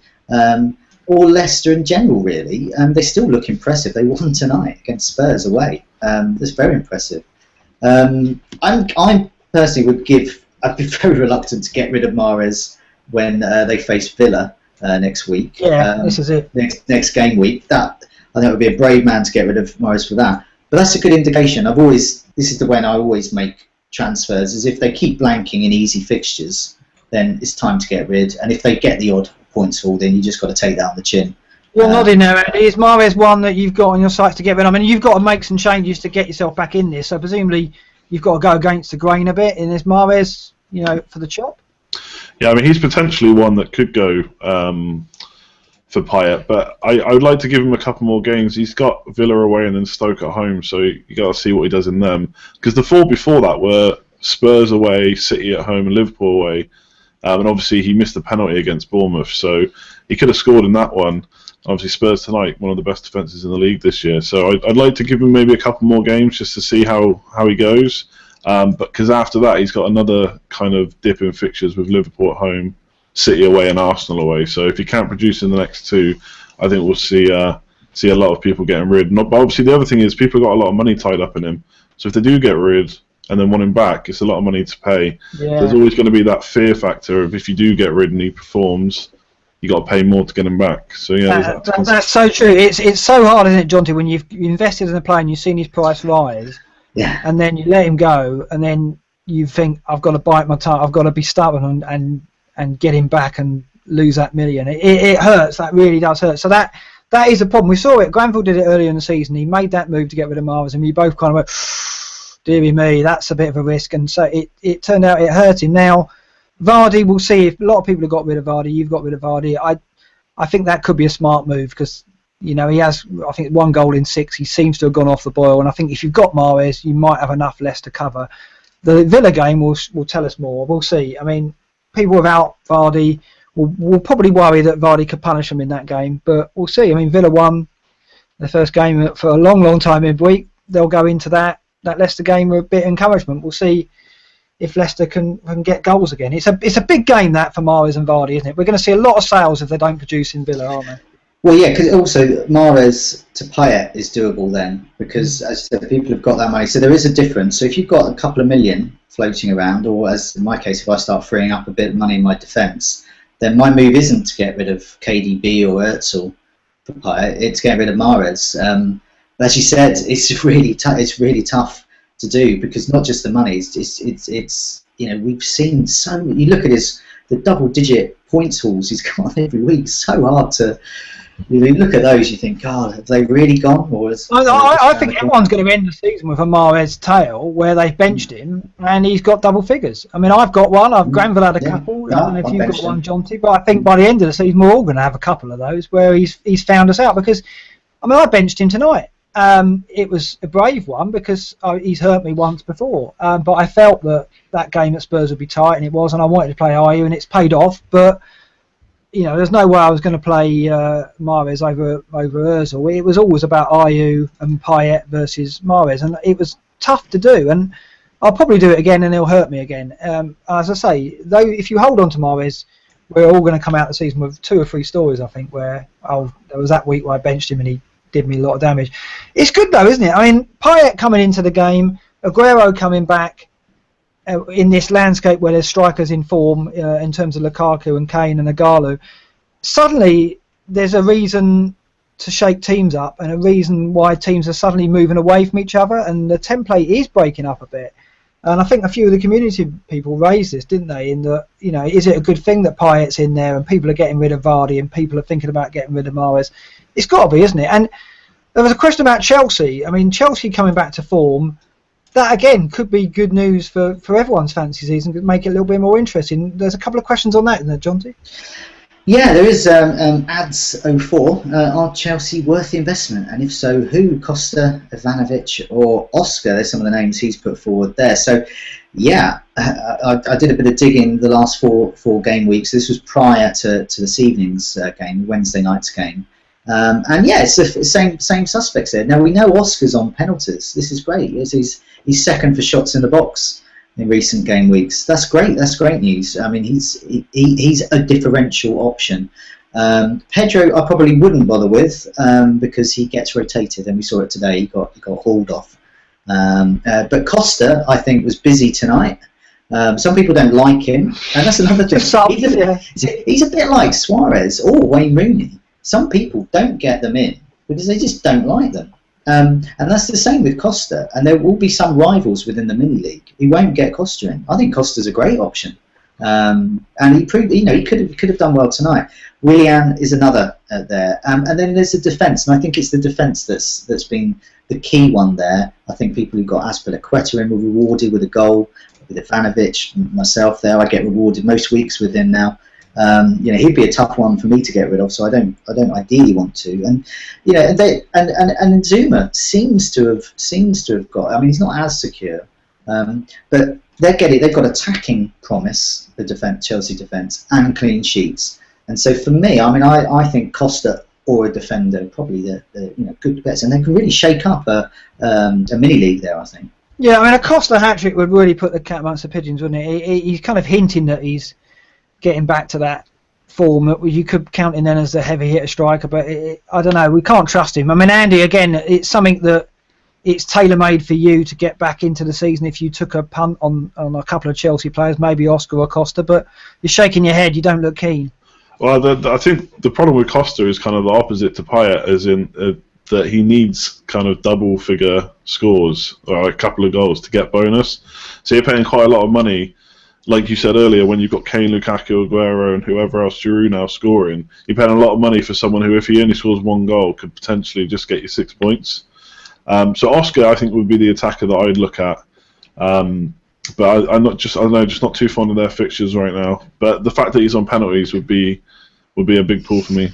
Or Leicester in general, really. They still look impressive. They won tonight against Spurs away. That's very impressive. I personally I'd be very reluctant to get rid of Mahrez when they face Villa next week. Yeah, this is it. Next game week. I think it would be a brave man to get rid of Mahrez for that. But that's a good indication. This is the way I always make transfers, is if they keep blanking in easy fixtures, then it's time to get rid. And if they get the odd points hauled in, you just got to take that on the chin. You're nodding there, Andy. Is Mahrez one that you've got on your sights to get rid of? I mean, you've got to make some changes to get yourself back in this, so presumably you've got to go against the grain a bit. And is Mahrez, for the chop? Yeah, I mean, he's potentially one that could go for Payet, but I would like to give him a couple more games. He's got Villa away and then Stoke at home, so you got to see what he does in them. Because the 4 before that were Spurs away, City at home, and Liverpool away. And obviously he missed the penalty against Bournemouth, so he could have scored in that one. Obviously Spurs tonight, one of the best defences in the league this year. So I'd like to give him maybe a couple more games just to see how he goes. But because after that he's got another kind of dip in fixtures with Liverpool at home, City away, and Arsenal away. So if he can't produce in the next 2, I think we'll see a lot of people getting rid. But obviously the other thing is people got a lot of money tied up in him. So if they do get rid and then want him back, it's a lot of money to pay. Yeah. There's always going to be that fear factor of if you do get rid and he performs, you got to pay more to get him back. So yeah, that's so true. It's so hard, isn't it, Jonty, when you've invested in a player and you've seen his price rise, and then you let him go, and then you think, I've got to bite my tongue, I've got to be stubborn and get him back and lose that million. It hurts. That really does hurt. So that is a problem. We saw it. Granville did it earlier in the season. He made that move to get rid of Mahrez, and we both kind of went, dearie me, that's a bit of a risk. And so it turned out it hurt him. Now, Vardy, we'll see. If a lot of people have got rid of Vardy, you've got rid of Vardy. I think that could be a smart move because, he has, I think, 1 goal in 6. He seems to have gone off the boil. And I think if you've got Mahrez, you might have enough less to cover. The Villa game will tell us more. We'll see. I mean, people without Vardy will probably worry that Vardy could punish them in that game. But we'll see. I mean, Villa won their first game for a long, long time midweek. They'll go into that Leicester game with a bit of encouragement. We'll see if Leicester can get goals again. It's a big game that for Mahrez and Vardy, isn't it? We're going to see a lot of sales if they don't produce in Villa, aren't they? Well, yeah, because also Mahrez to Payet is doable then, because as I said, people have got that money. So there is a difference. So if you've got a couple of million floating around, or as in my case, if I start freeing up a bit of money in my defence, then my move isn't to get rid of KDB or Özil for Payet. It's to get rid of Mahrez. As you said, it's really tough to do because not just the money. It's we've seen so. You look at the double-digit points hauls he's got every week. So hard to. You look at those, you think, God, have they really gone? I think everyone's going to end the season with a Mahrez tail where they've benched him and he's got double figures. I mean, I've got one. Granville had a couple. I don't know if you've got one, Jonty, but I think by the end of the season we're all going to have a couple of those where he's found us out because, I mean, I benched him tonight. It was a brave one because he's hurt me once before, but I felt that game at Spurs would be tight, and it was, and I wanted to play Ayew, and it's paid off. But there's no way I was going to play Mahrez over Özil. It was always about Ayew and Payet versus Mahrez, and it was tough to do. And I'll probably do it again, and it'll hurt me again. As I say, though, if you hold on to Mahrez, we're all going to come out of the season with 2 or 3 stories. I think where there was that week where I benched him and he did me a lot of damage. It's good though, isn't it? I mean, Payet coming into the game, Aguero coming back. in this landscape where there's strikers in form in terms of Lukaku and Kane and Ighalo, suddenly there's a reason to shake teams up and a reason why teams are suddenly moving away from each other, and the template is breaking up a bit. And I think a few of the community people raised this, didn't they? In the, is it a good thing that Payet's in there and people are getting rid of Vardy and people are thinking about getting rid of Mahrez? It's got to be, isn't it? And there was a question about Chelsea. I mean, Chelsea coming back to form, that again could be good news for everyone's fantasy season, could make it a little bit more interesting. There's a couple of questions on that, isn't there, Jonty? Yeah, there is. Ads04. Are Chelsea worth the investment? And if so, who? Costa, Ivanovic, or Oscar? There's some of the names he's put forward there. So, yeah, I did a bit of digging the last four game weeks. This was prior to this evening's game, Wednesday night's game. And yeah, it's the same suspects there. Now we know Oscar's on penalties. This is great. He's second for shots in the box in recent game weeks. That's great. That's great news. I mean, he's a differential option. Pedro, I probably wouldn't bother with because he gets rotated, and we saw it today. He got hauled off. But Costa, I think, was busy tonight. Some people don't like him, and that's another thing. He's a bit like Suarez or Wayne Rooney. Some people don't get them in because they just don't like them. And that's the same with Costa. And there will be some rivals within the mini league who won't get Costa in. I think Costa's a great option. And he proved, he could have done well tonight. Willian is another there. And then there's the defence, and I think it's the defence that's been the key one there. I think people who've got Azpilicueta in were rewarded with a goal. With Ivanovic, myself there, I get rewarded most weeks with him now. He'd be a tough one for me to get rid of, so I don't ideally want to. And and Zuma seems to have got. I mean, he's not as secure, but they've got attacking promise, the Chelsea defence, and clean sheets. And so for me, I mean, I think Costa or a defender probably the good bets, and they can really shake up a mini league there, I think. Yeah, I mean, a Costa hat-trick would really put the cat amongst the pigeons, wouldn't it? He's kind of hinting that he's getting back to that form that you could count him then as a heavy hitter striker, but I don't know, we can't trust him. I mean, Andy, again, it's something that it's tailor-made for you to get back into the season if you took a punt on a couple of Chelsea players, maybe Oscar or Costa, but you're shaking your head, you don't look keen. Well, I think the problem with Costa is kind of the opposite to Payet, as in that he needs kind of double-figure scores or a couple of goals to get bonus. So you're paying quite a lot of money. Like you said earlier, when you've got Kane, Lukaku, Aguero, and whoever else, Giroud now scoring, you're paying a lot of money for someone who, if he only scores one goal, could potentially just get you 6 points. So Oscar, I think, would be the attacker that I'd look at. But I'm just not too fond of their fixtures right now. But the fact that he's on penalties would be a big pull for me.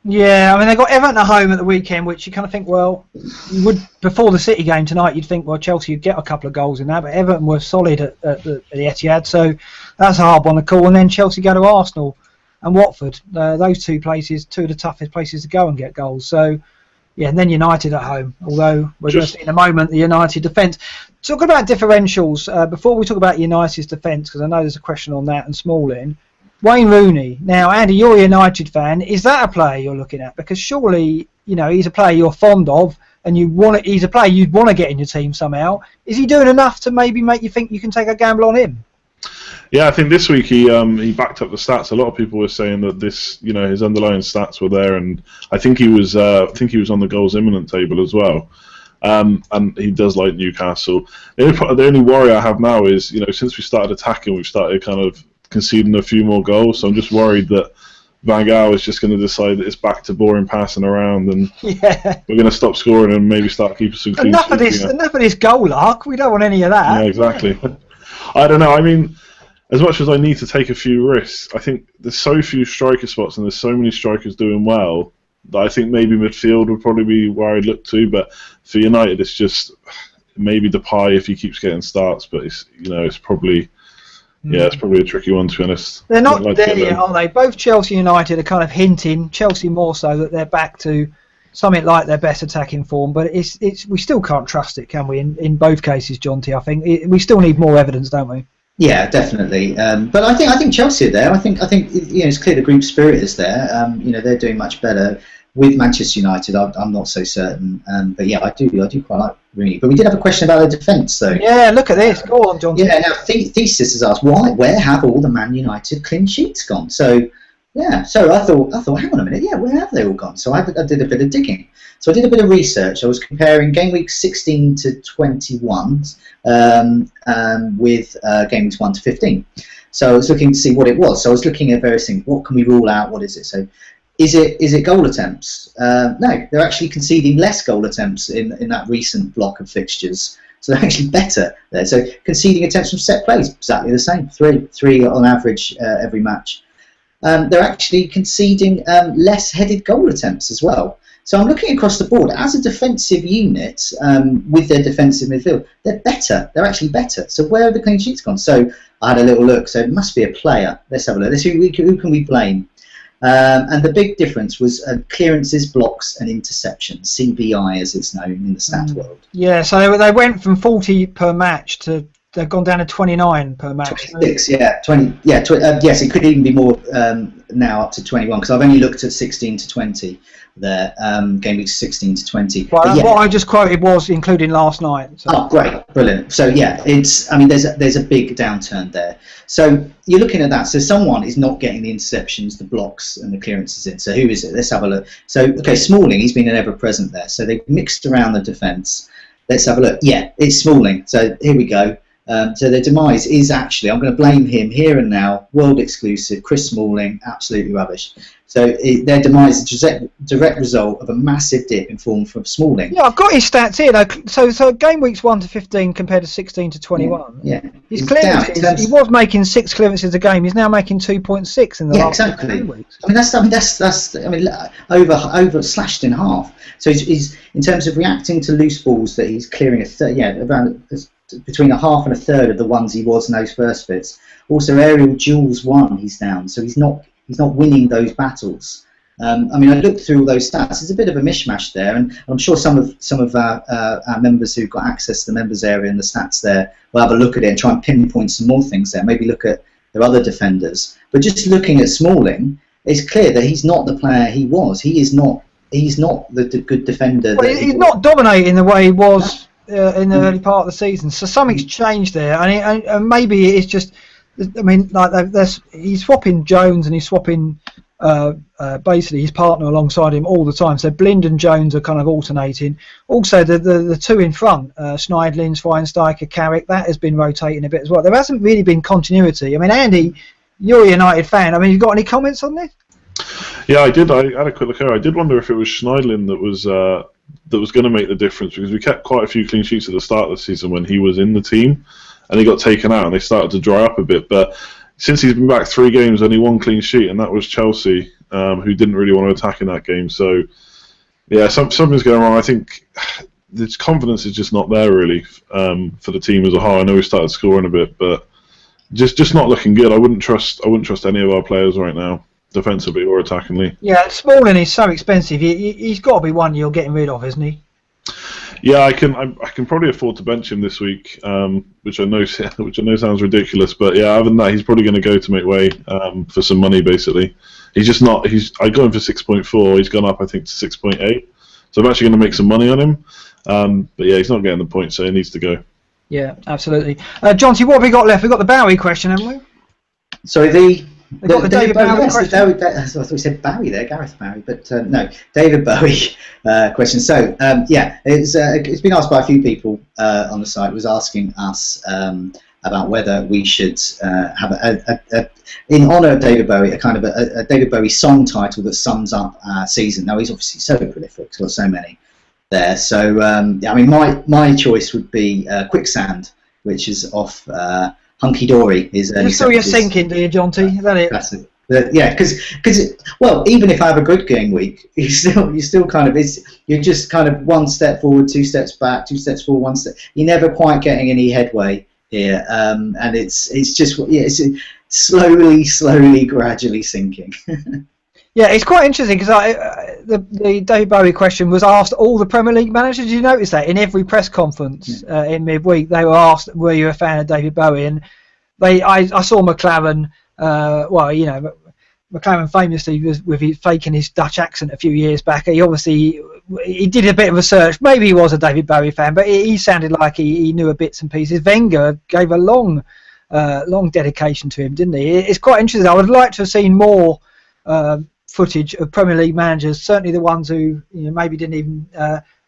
Yeah, I mean, they got Everton at home at the weekend, which you kind of think, well, you would before the City game tonight, you'd think, well, Chelsea would get a couple of goals in that, but Everton were solid at the Etihad, so that's a hard one to call. And then Chelsea go to Arsenal and Watford. Those two places, two of the toughest places to go and get goals. So, yeah, and then United at home, although we're going to see in a moment the United defence. Talking about differentials, before we talk about United's defence, because I know there's a question on that and Smalling, Wayne Rooney. Now, Andy, you're a United fan. Is that a player you're looking at? Because surely, he's a player you're fond of, and he's a player you'd want to get in your team somehow. Is he doing enough to maybe make you think you can take a gamble on him? Yeah, I think this week he backed up the stats. A lot of people were saying that his underlying stats were there, and I think he was on the goals imminent table as well. And he does like Newcastle. The only worry I have now is, since we started attacking, we've started kind of conceding a few more goals. So I'm just worried that Van Gaal is just going to decide that it's back to boring passing around, and we're going to stop scoring and maybe start keeping some clean sheets. Enough of this goal luck. We don't want any of that. Yeah, exactly. I don't know. I mean, as much as I need to take a few risks, I think there's so few striker spots and there's so many strikers doing well that I think maybe midfield would probably be where I'd look to. But for United, it's just maybe Depay if he keeps getting starts. But it's probably. Yeah, it's probably a tricky one, to be honest. They're not there yet, are they? Both Chelsea and United are kind of hinting, Chelsea more so, that they're back to something like their best attacking form. But we still can't trust it, can we? In both cases, Jonty, I think we still need more evidence, don't we? Yeah, definitely. But I think Chelsea are there. I think it's clear the group spirit is there. They're doing much better. With Manchester United, I'm not so certain. But yeah, I do quite like Rooney. But we did have a question about the defence, though. Yeah, look at this. Go on, John. Yeah, now Thesis has asked, where have all the Man United clean sheets gone? So yeah, so I thought, hang on a minute, yeah, where have they all gone? So I did a bit of digging. So I did a bit of research. I was comparing game weeks 16 to 21 with game weeks 1 to 15. So I was looking to see what it was. So I was looking at various things. What can we rule out? What is it? So is it goal attempts? No, they're actually conceding less goal attempts in that recent block of fixtures. So they're actually better there. So conceding attempts from set plays, exactly the same. Three on average every match. They're actually conceding less headed goal attempts as well. So I'm looking across the board. As a defensive unit, with their defensive midfield, they're better. They're actually better. So where have the clean sheets gone? So I had a little look. So it must be a player. Let's have a look. Who can we blame? And the big difference was clearances, blocks, and interceptions. CBI, as it's known in the stat world. Yeah, so they went from 40 per match to they've gone down to 29 per match. 26, yeah, 20, yeah. Yes, it could even be more now, up to 21, because I've only looked at 16 to 20 there, game weeks 16 to 20. Well, what I just quoted was including last night. So. Oh, great, brilliant. So yeah, there's a big downturn there. So you're looking at that. So someone is not getting the interceptions, the blocks, and the clearances in. So who is it? Let's have a look. So okay, Smalling, he's been an ever-present there. So they've mixed around the defence. Let's have a look. Yeah, it's Smalling. So here we go. So their demise is actually, I'm going to blame him here and now, world exclusive, Chris Smalling, absolutely rubbish. So their demise is a direct result of a massive dip in form from Smalling. Yeah, I've got his stats here. So game weeks 1 to 15 compared to 16 to 21. Yeah. His clearances, he was making 6 clearances a game. He's now making 2.6 in the last exactly. 2 weeks. That's over slashed in half. So he's in terms of reacting to loose balls that he's clearing around between a half and a third of the ones he was in those first bits. Also, aerial duels won, he's down, so he's not winning those battles. I looked through all those stats. There's a bit of a mishmash there, and I'm sure some of our members who've got access to the members area and the stats there will have a look at it and try and pinpoint some more things there. Maybe look at their other defenders. But just looking at Smalling, it's clear that he's not the player he was. He's not the good defender. Well, he's not dominating the way he was in the early part of the season. So something's changed there, and maybe it's just. He's swapping Jones and he's swapping basically his partner alongside him all the time. So Blind and Jones are kind of alternating. Also, the two in front, Schneidlin, Schweinsteiger, Carrick, that has been rotating a bit as well. There hasn't really been continuity. Andy, you're a United fan. You got any comments on this? Yeah, I did. I had a quick look here. I did wonder if it was Schneidlin that was going to make the difference, because we kept quite a few clean sheets at the start of the season when he was in the team. And he got taken out, and they started to dry up a bit. But since he's been back 3 games, only 1 clean sheet, and that was Chelsea, who didn't really want to attack in that game. So, yeah, something's going wrong. I think the confidence is just not there, really, for the team as a whole. I know we started scoring a bit, but just not looking good. I wouldn't trust any of our players right now, defensively or attackingly. Yeah, Smalling is so expensive. He's got to be one you're getting rid of, isn't he? Yeah, I can probably afford to bench him this week, which I know sounds ridiculous, but yeah, other than that, he's probably going to go to make way for some money. Basically, he's just not. I got him for 6.4. He's gone up, I think, to 6.8. So I'm actually going to make some money on him. But yeah, he's not getting the points, so he needs to go. Yeah, absolutely. Jonty, what have we got left? We've got the Bowie question, haven't we? Sorry, the David Bowie question. I thought we said Bowie there, Gareth Bowie, but no, David Bowie question. So it's been asked by a few people on the site. Was asking us about whether we should have in honour of David Bowie, a kind of a David Bowie song title that sums up our season. Now, he's obviously so prolific; he's got so many there. So my choice would be Quicksand, which is off. Hunky Dory is. You saw you're sinking, do you, Jonty? Is that it? That's it. Yeah, because even if I have a good game week, you still kind of you're just kind of 1 step forward, 2 steps back, 2 steps forward, 1 step. You're never quite getting any headway here, and it's slowly, gradually sinking. Yeah, it's quite interesting because the David Bowie question was asked all the Premier League managers. Did you notice that in every press conference in midweek they were asked, "Were you a fan of David Bowie?" And I saw McLaren. McLaren famously was with his faking his Dutch accent a few years back. He did a bit of research. Maybe he was a David Bowie fan, but he sounded like he knew a bits and pieces. Wenger gave a long dedication to him, didn't he? It's quite interesting. I would like to have seen more footage of Premier League managers, certainly the ones who maybe didn't even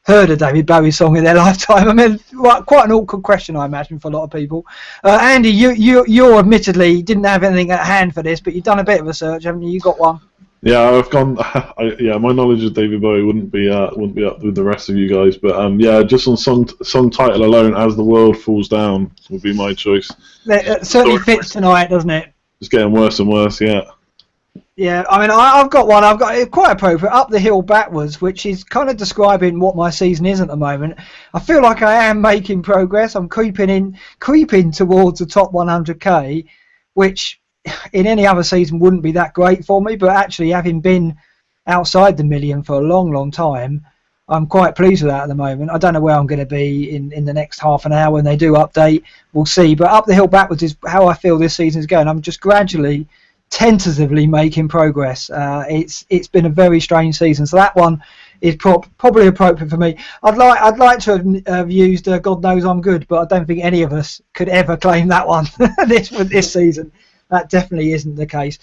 heard a David Bowie song in their lifetime. I mean, quite an awkward question, I imagine, for a lot of people. Andy, you admittedly didn't have anything at hand for this, but you've done a bit of research, haven't you? You got one. Yeah, I've gone. My knowledge of David Bowie wouldn't be up with the rest of you guys, but just on song title alone, "As the World Falls Down" would be my choice. It certainly fits tonight, doesn't it? It's getting worse and worse, yeah. Yeah, I mean, I've got one. I've got it quite appropriate, "Up the Hill Backwards," which is kind of describing what my season is at the moment. I feel like I am making progress. I'm creeping towards the top 100k, which in any other season wouldn't be that great for me. But actually, having been outside the million for a long, long time, I'm quite pleased with that at the moment. I don't know where I'm going to be in the next half an hour when they do update. We'll see. But "Up the Hill Backwards" is how I feel this season is going. I'm just gradually, tentatively making progress. It's been a very strange season, so that one is probably appropriate for me. I'd like to have used "God Knows I'm Good," but I don't think any of us could ever claim that one this season. That definitely isn't the case.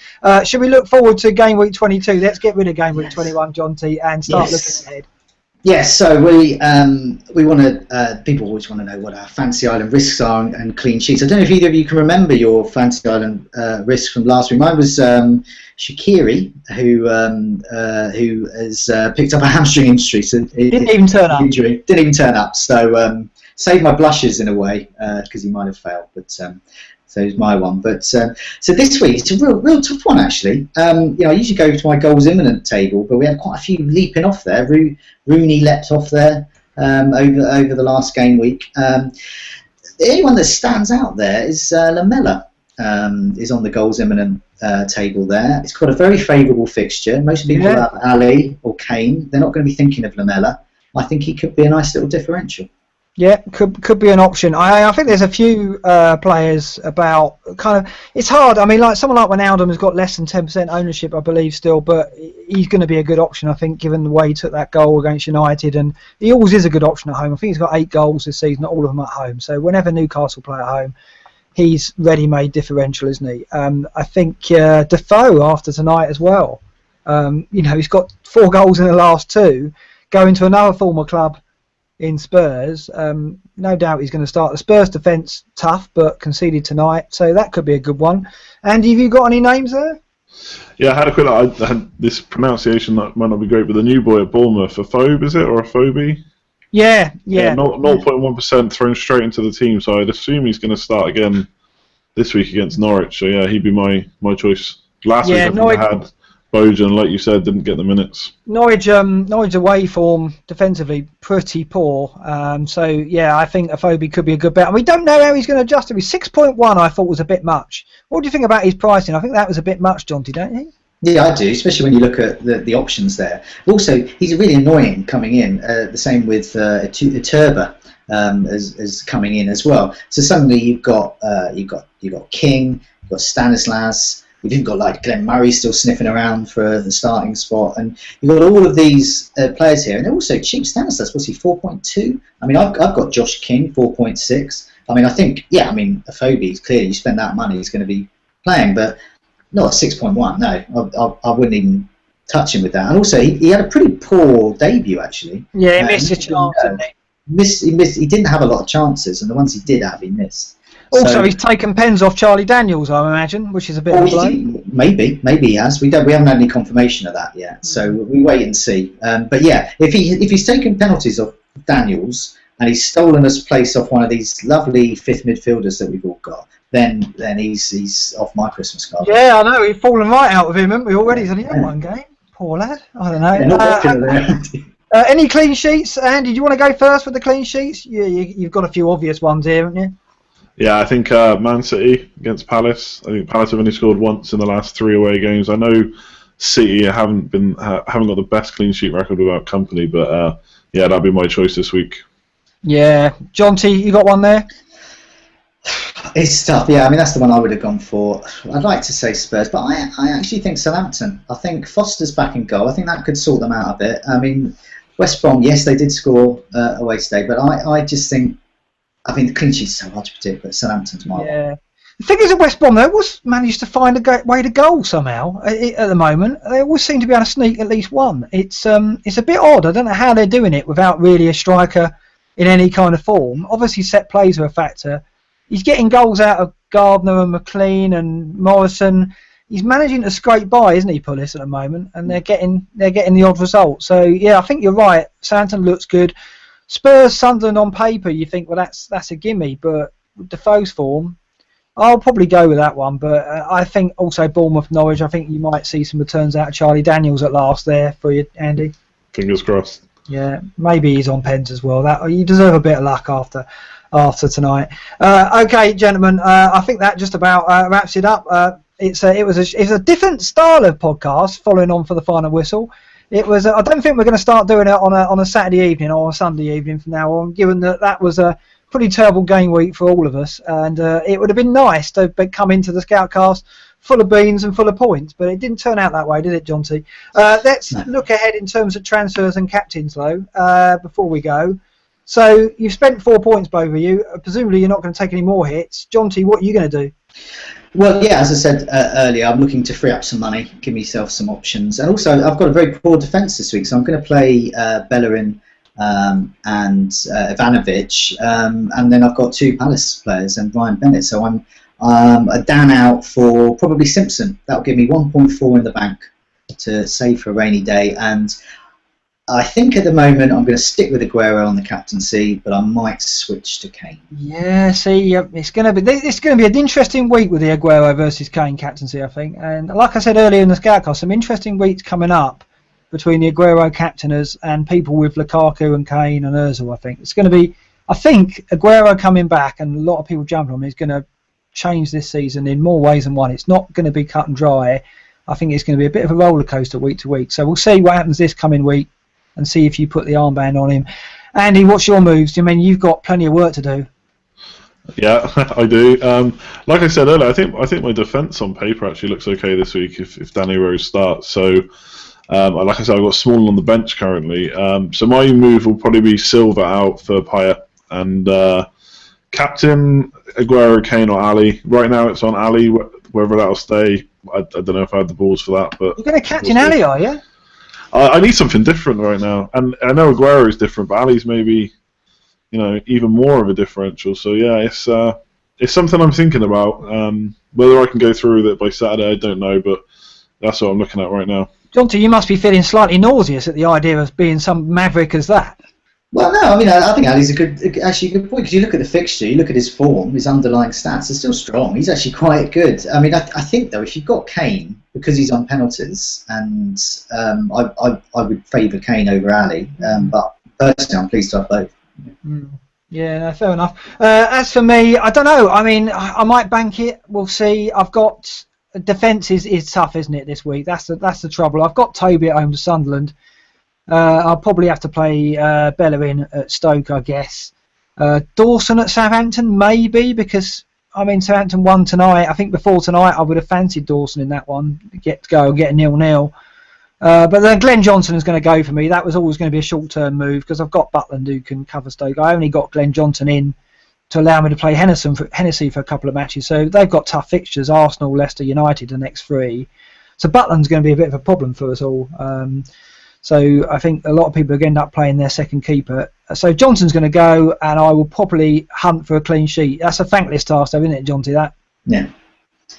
Should we look forward to game week 22? Let's get rid of game week 21, John T, and start looking ahead. Yes, so we want to. People always want to know what our Fantasy Island risks are and clean sheets. I don't know if either of you can remember your Fantasy Island risks from last week. Mine was Shaqiri, who has picked up a hamstring injury. So didn't even turn up. Didn't even turn up. So saved my blushes in a way because he might have failed. But so it's my one. But so this week it's a real tough one actually. I usually go to my goals imminent table, but we had quite a few leaping off there. Rooney leapt off there over the last game week. The only one that stands out there is Lamela. Is on the goals imminent table there. It's got a very favourable fixture. Most people have Ali or Kane. They're not going to be thinking of Lamela. I think he could be a nice little differential. Yeah, could be an option. I think there's a few players about kind of. It's hard. I mean, like someone like Wijnaldum has got less than 10% ownership, I believe, still, but he's going to be a good option, I think, given the way he took that goal against United, and he always is a good option at home. I think he's got 8 goals this season, not all of them at home. So whenever Newcastle play at home, he's ready-made differential, isn't he? I think Defoe after tonight as well. He's got 4 goals in the last 2, going to another former club in Spurs. No doubt he's going to start. The Spurs defence tough, but conceded tonight, so that could be a good one. Andy, have you got any names there? Yeah, I had a quick look. I had this pronunciation that might not be great, but the new boy at Bournemouth, Afobe, is it, or Afobe? Yeah, 0.1% thrown straight into the team, so I'd assume he's going to start again this week against Norwich. So yeah, he'd be my choice. Last week I had Bojan, like you said, didn't get the minutes. Norwich away form defensively pretty poor. So yeah, I think Afobe could be a good bet. And we don't know how he's going to adjust it. 6.1 I thought was a bit much. What do you think about his pricing? I think that was a bit much, Jonty, don't you? Yeah, I do, especially when you look at the options there. Also, he's really annoying coming in. The same with Turba as coming in as well. So suddenly you've got King, you've got Stanislas. We've even got like Glenn Murray still sniffing around for the starting spot, and you've got all of these players here, and they're also cheap. Stanislas, what's he, 4.2? I mean, I've got Josh King, 4.6. I mean, Afobe is clearly you spend that money, he's going to be playing, but not 6.1. No, I wouldn't even touch him with that. And also, he had a pretty poor debut actually. Yeah, he missed a chance, didn't he? He didn't have a lot of chances, and the ones he did have, he missed. Also, he's taken pens off Charlie Daniels, I imagine, which is a bit of a blow. Maybe he has. We haven't had any confirmation of that yet, so we wait and see. But yeah, if he's taken penalties off Daniels and he's stolen us place off one of these lovely 5th midfielders that we've all got, then he's off my Christmas card. Yeah, I know. We've fallen right out of him, haven't we already? He's only had one game. Poor lad. I don't know. Any clean sheets, Andy? Do you want to go first with the clean sheets? You've got a few obvious ones here, haven't you? Yeah, I think Man City against Palace. I think Palace have only scored once in the last 3 away games. I know City haven't got the best clean sheet record without company, but yeah, that'd be my choice this week. Yeah, John T, you got one there? It's tough, yeah. I mean, that's the one I would have gone for. I'd like to say Spurs, but I actually think Southampton. I think Foster's back in goal. I think that could sort them out a bit. I mean, West Brom, yes, they did score away today, but I just think, I mean, the clean sheet's so hard to predict, but Southampton's my one. Yeah. The thing is, at West Brom, they always managed to find a way to goal somehow. At the moment, they always seem to be able to sneak at least one. It's a bit odd. I don't know how they're doing it without really a striker in any kind of form. Obviously, set plays are a factor. He's getting goals out of Gardner and McLean and Morrison. He's managing to scrape by, isn't he, Pullis, at the moment? And they're getting the odd result. So yeah, I think you're right. Southampton looks good. Spurs, Sunderland on paper, you think, well, that's a gimme. But with Defoe's form, I'll probably go with that one. But I think also Bournemouth, Norwich. I think you might see some returns out of Charlie Daniels at last there for you, Andy. Fingers crossed. Yeah, maybe he's on pens as well. That you deserve a bit of luck after tonight. Okay, gentlemen, I think that just about wraps it up. It's a different style of podcast following on for the final whistle. It was. I don't think we're going to start doing it on a Saturday evening or a Sunday evening from now on, given that was a pretty terrible game week for all of us, and it would have been nice to come into the Scoutcast full of beans and full of points, but it didn't turn out that way, did it, John T? Let's look ahead in terms of transfers and captains, though, before we go. So you've spent 4 points, both of you. Presumably you're not going to take any more hits. John T, what are you going to do? Well, yeah, as I said earlier, I'm looking to free up some money, give myself some options. And also, I've got a very poor defence this week, so I'm going to play Bellerin and Ivanovic. And then I've got 2 Palace players and Ryan Bennett. So I'm down out for probably Simpson. That'll give me 1.4 in the bank to save for a rainy day. And I think at the moment I'm going to stick with Aguero on the captaincy, but I might switch to Kane. Yeah, see, it's going to be an interesting week with the Aguero versus Kane captaincy, I think. And like I said earlier in the Scoutcast, some interesting weeks coming up between the Aguero captainers and people with Lukaku and Kane and Ozil. I think it's going to be. I think Aguero coming back and a lot of people jumping on him is going to change this season in more ways than one. It's not going to be cut and dry. I think it's going to be a bit of a roller coaster week to week. So we'll see what happens this coming week and see if you put the armband on him. Andy, what's your moves? I mean, you've got plenty of work to do. Yeah, I do. Like I said earlier, I think my defence on paper actually looks okay this week if Danny Rose starts. So, like I said, I've got Small on the bench currently. So my move will probably be Silva out for Payet and captain Aguero, Kane or Ali. Right now it's on Ali. Whether that'll stay, I don't know if I had the balls for that. But you're going to captain Ali, are you? I need something different right now, and I know Aguero is different, but Ali's maybe, even more of a differential. So yeah, it's something I'm thinking about. Whether I can go through with it by Saturday, I don't know, but that's what I'm looking at right now. Jonty, you must be feeling slightly nauseous at the idea of being some maverick as that. Well, no, I mean, I think Ali's a good point, because you look at the fixture, you look at his form, his underlying stats are still strong. He's actually quite good. I mean, I think, though, if you've got Kane, because he's on penalties, and I would favour Kane over Ali, but personally, I'm pleased to have both. Yeah, no, fair enough. As for me, I don't know. I mean, I might bank it. We'll see. I've got... Defence is tough, isn't it, this week? That's the trouble. I've got Toby at home to Sunderland. I'll probably have to play Bellerin at Stoke, I guess. Dawson at Southampton, maybe, because Southampton won tonight. I think before tonight I would have fancied Dawson in that one, get a 0-0. But then Glenn Johnson is going to go for me. That was always going to be a short-term move because I've got Butland who can cover Stoke. I only got Glenn Johnson in to allow me to play Hennessy for a couple of matches. So they've got tough fixtures: Arsenal, Leicester United, the next 3. So Butland's going to be a bit of a problem for us all. So I think a lot of people are going to end up playing their second keeper. So Johnson's going to go, and I will probably hunt for a clean sheet. That's a thankless task, though, isn't it, Jonty? That. Yeah.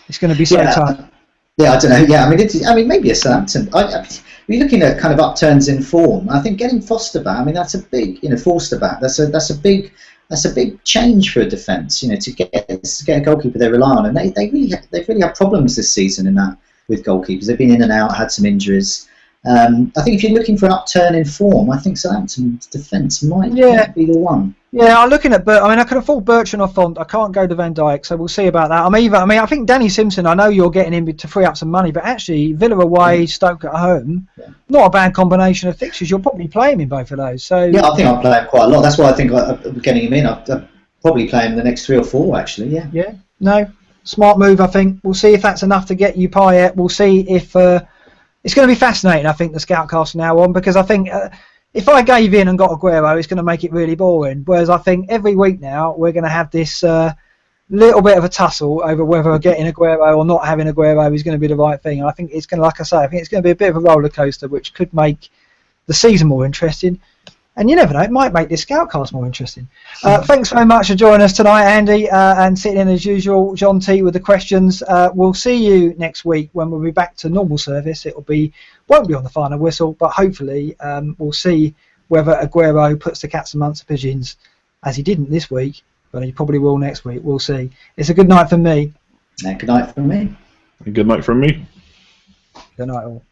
It's going to be so tough. Yeah, I don't know. Yeah, I mean, maybe a Southampton. We're looking at kind of upturns in form. I think getting Foster back. I mean, that's a big, Forster back. That's a big change for a defence. To get a goalkeeper they rely on, and they've really had problems this season in that with goalkeepers. They've been in and out, had some injuries. I think if you're looking for an upturn in form, I think Southampton's defence might be the one. Yeah, I'm looking at I can afford Bertrand or Font. I can't go to Van Dijk, so we'll see about that. I think Danny Simpson, I know you're getting him to free up some money, but actually Villa away, Stoke at home, not a bad combination of fixtures. You'll probably play him in both of those. So yeah, I think I'll play him quite a lot. That's why I think I'm getting him in. probably play him the next 3 or 4, actually. Yeah. Yeah. No. Smart move, I think. We'll see if that's enough to get you Payet. We'll see if it's going to be fascinating. I think the Scoutcast from now on, because I think if I gave in and got Aguero, it's going to make it really boring. Whereas I think every week now we're going to have this little bit of a tussle over whether getting Aguero or not having Aguero is going to be the right thing. And I think it's going to, like I say, I think it's going to be a bit of a roller coaster, which could make the season more interesting. And you never know, it might make this Scoutcast more interesting. Thanks very much for joining us tonight, Andy, and sitting in as usual, John T, with the questions. We'll see you next week when we'll be back to normal service. Won't be on the final whistle, but hopefully we'll see whether Aguero puts the cats amongst the pigeons, as he didn't this week, but he probably will next week. We'll see. It's a good night from me. Good night from me. Good night from me. Good night all.